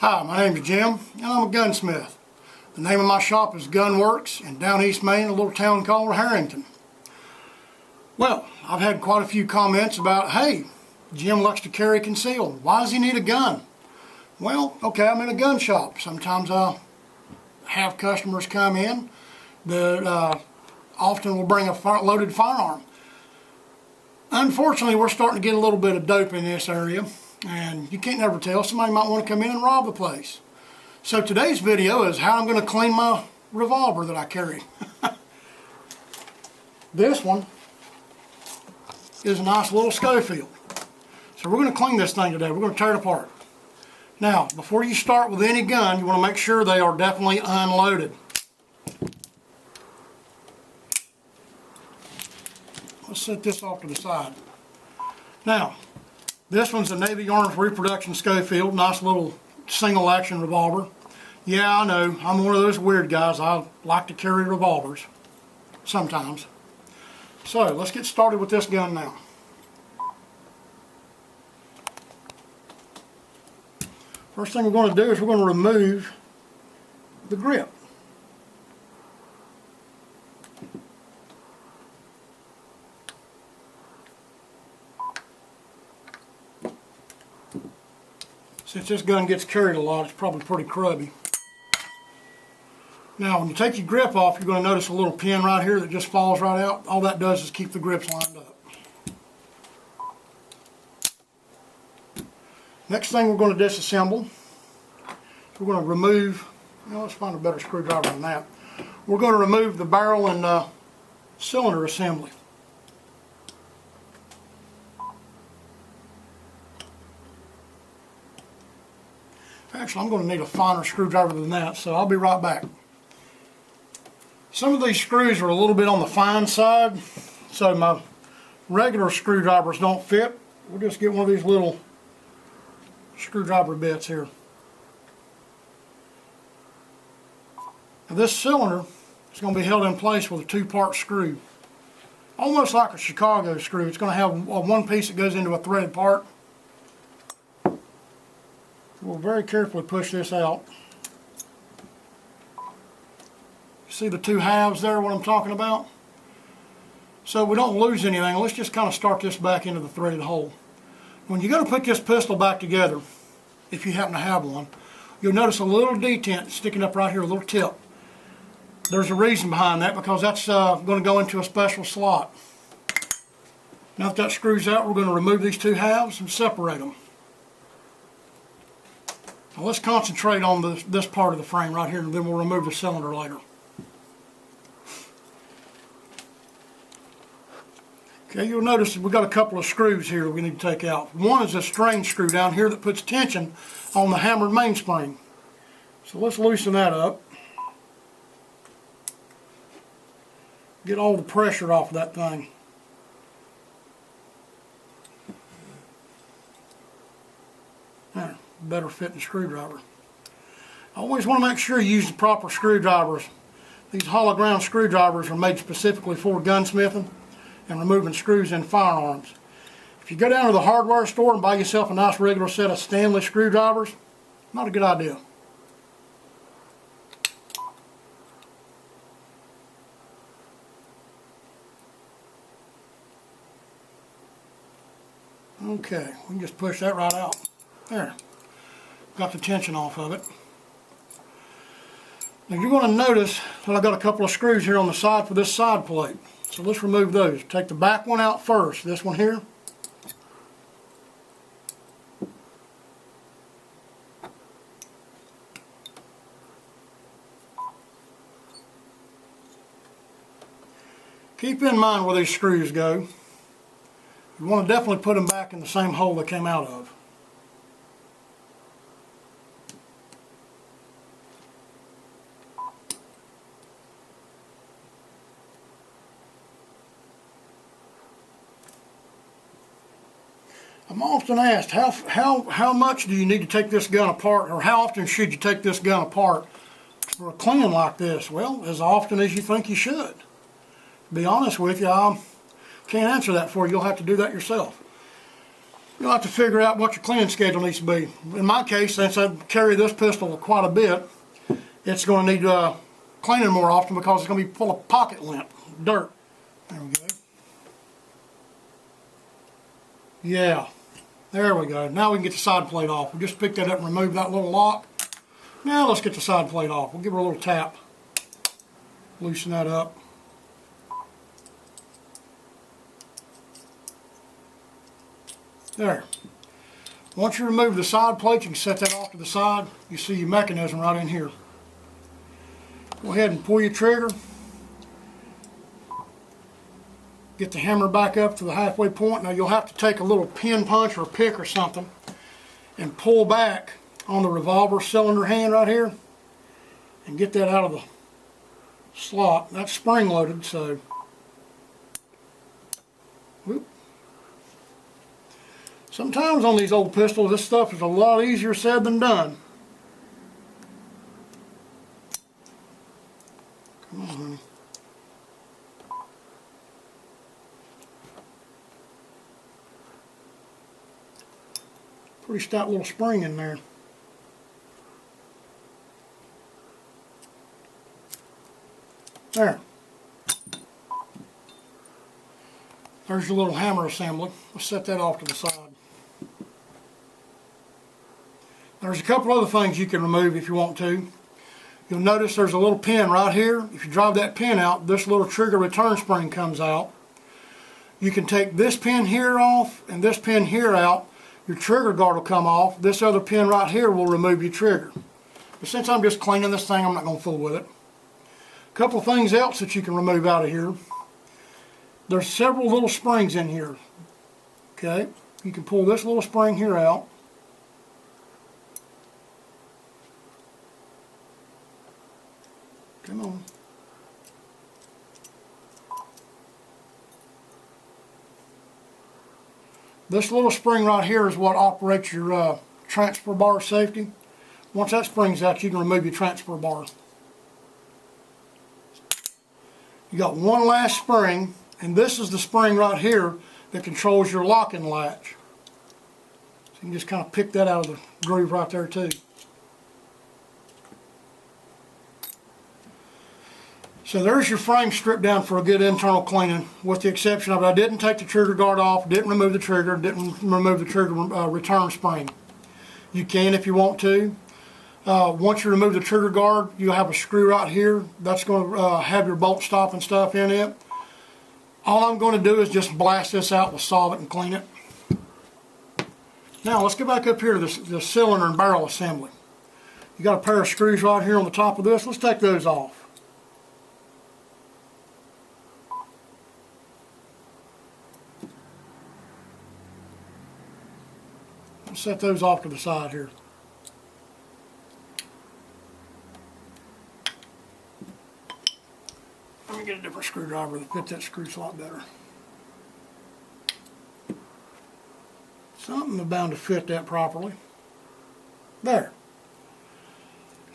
Hi, my name is Jim, and I'm a gunsmith. The name of my shop is Gunworks in down East Maine, a little town called Harrington. Well, I've had quite a few comments about, hey, Jim likes to carry concealed. Why does he need a gun? Well, okay, I'm in a gun shop. Sometimes I have customers come in that often will bring a loaded firearm. Unfortunately, we're starting to get a little bit of dope in this area, and you can't never tell. Somebody might want to come in and rob the place. So today's video is how I'm going to clean my revolver that I carry. This one is a nice little Schofield. So we're going to clean this thing today. We're going to tear it apart. Now, before you start with any gun, you want to make sure they are definitely unloaded. Let's set this off to the side. Now, this one's a Navy Arms reproduction Schofield, nice little single action revolver. Yeah, I know, I'm one of those weird guys. I like to carry revolvers sometimes. So, let's get started with this gun now. First thing we're going to do is we're going to remove the grip. Since this gun gets carried a lot, it's probably pretty crubby. Now, when you take your grip off, you're going to notice a little pin right here that just falls right out. All that does is keep the grips lined up. Next thing we're going to disassemble, we're going to remove, let's find a better screwdriver than that. We're going to remove the barrel and cylinder assembly. Actually, I'm going to need a finer screwdriver than that, so I'll be right back. Some of these screws are a little bit on the fine side, so my regular screwdrivers don't fit. We'll just get one of these little screwdriver bits here. Now this cylinder is going to be held in place with a two-part screw. Almost like a Chicago screw. It's going to have one piece that goes into a threaded part. We'll very carefully push this out. See the two halves there, what I'm talking about? So we don't lose anything. Let's just kind of start this back into the threaded hole. When you're going to put this pistol back together, if you happen to have one, you'll notice a little detent sticking up right here, a little tip. There's a reason behind that, because that's going to go into a special slot. Now that that screws out, we're going to remove these two halves and separate them. Now let's concentrate on this part of the frame right here, and then we'll remove the cylinder later. Okay, you'll notice that we've got a couple of screws here we need to take out. One is a strain screw down here that puts tension on the hammered mainspring. So let's loosen that up. Get all the pressure off of that thing. There, better fitting screwdriver. I always want to make sure you use the proper screwdrivers. These hollow ground screwdrivers are made specifically for gunsmithing and removing screws in firearms. If you go down to the hardware store and buy yourself a nice regular set of Stanley screwdrivers, not a good idea. Okay, we can just push that right out. There. Got the tension off of it. Now you're going to notice that I've got a couple of screws here on the side for this side plate. So let's remove those. Take the back one out first, this one here. Keep in mind where these screws go. You want to definitely put them back in the same hole they came out of. I'm often asked, how much do you need to take this gun apart, or how often should you take this gun apart for a cleaning like this? Well, as often as you think you should. To be honest with you, I can't answer that for you. You'll have to do that yourself. you'll have to figure out what your cleaning schedule needs to be. In my case, since I carry this pistol quite a bit, it's going to need cleaning more often because it's going to be full of pocket lint, dirt. There we go. Yeah, there we go. Now we can get the side plate off. We'll just pick that up and remove that little lock. Now let's get the side plate off. We'll give her a little tap. Loosen that up. There. Once you remove the side plate, you can set that off to the side. You see your mechanism right in here. Go ahead and pull your trigger. Get the hammer back up to the halfway point. Now you'll have to take a little pin punch or a pick or something and pull back on the revolver cylinder hand right here and get that out of the slot. That's spring loaded, so whoop. Sometimes on these old pistols this stuff is a lot easier said than done. Come on, honey. Pretty stout little spring in there. There. There's your little hammer assembly. Let's set that off to the side. There's a couple other things you can remove if you want to. You'll notice there's a little pin right here. If you drive that pin out, this little trigger return spring comes out. You can take this pin here off and this pin here out. Your trigger guard will come off. This other pin right here will remove your trigger. But since I'm just cleaning this thing, I'm not going to fool with it. A couple of things else that you can remove out of here. There's several little springs in here. Okay, you can pull this little spring here out. Come on. This little spring right here is what operates your transfer bar safety. Once that spring's out, you can remove your transfer bar. You got one last spring, and this is the spring right here that controls your locking latch. So you can just kind of pick that out of the groove right there too. So there's your frame stripped down for a good internal cleaning, with the exception of I didn't take the trigger guard off, didn't remove the trigger, didn't remove the trigger return spring. You can if you want to. Once you remove the trigger guard, you'll have a screw right here. That's going to have your bolt stop and stuff in it. All I'm going to do is just blast this out with solvent and clean it. Now let's get back up here to the cylinder and barrel assembly. You got a pair of screws right here on the top of this. Let's take those off. Set those off to the side here. Let me get a different screwdriver that fits that screw slot better. Something is bound to fit that properly. There.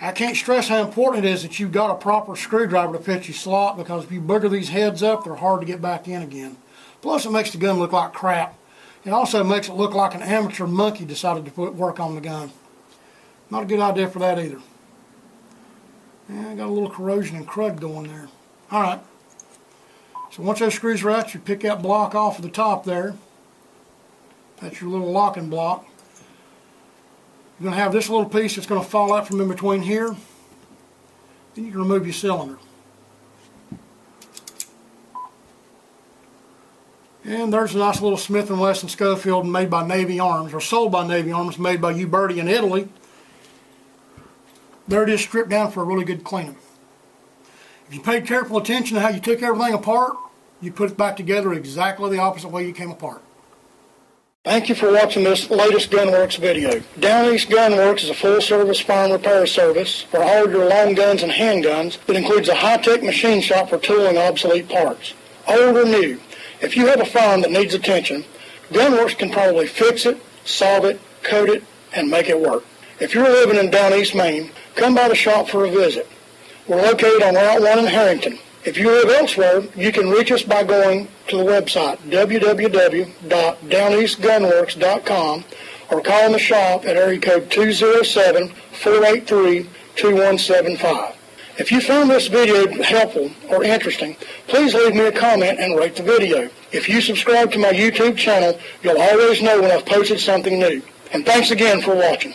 I can't stress how important it is that you've got a proper screwdriver to fit your slot, because if you booger these heads up, they're hard to get back in again. Plus it makes the gun look like crap. It also makes it look like an amateur monkey decided to put work on the gun. Not a good idea for that either. Yeah, I got a little corrosion and crud going there. Alright. So once those screws are out, you pick that block off of the top there. That's your little locking block. You're going to have this little piece that's going to fall out from in between here. Then you can remove your cylinder. And there's a nice little Smith Wesson Schofield made by Navy Arms, or sold by Navy Arms, made by Uberti in Italy. There it is, stripped down for a really good cleaning. If you paid careful attention to how you took everything apart, you put it back together exactly the opposite way you came apart. Thank you for watching this latest Gunworks video. Down East Gunworks is a full-service firearm repair service for all your long guns and handguns that includes a high-tech machine shop for tooling obsolete parts. Old or new, if you have a firearm that needs attention, Gunworks can probably fix it, solve it, coat it, and make it work. If you're living in down East Maine, come by the shop for a visit. We're located on Route 1 in Harrington. If you live elsewhere, you can reach us by going to the website www.downeastgunworks.com or calling the shop at area code 207-483-2175. If you found this video helpful or interesting, please leave me a comment and rate the video. If you subscribe to my YouTube channel, you'll always know when I've posted something new. And thanks again for watching.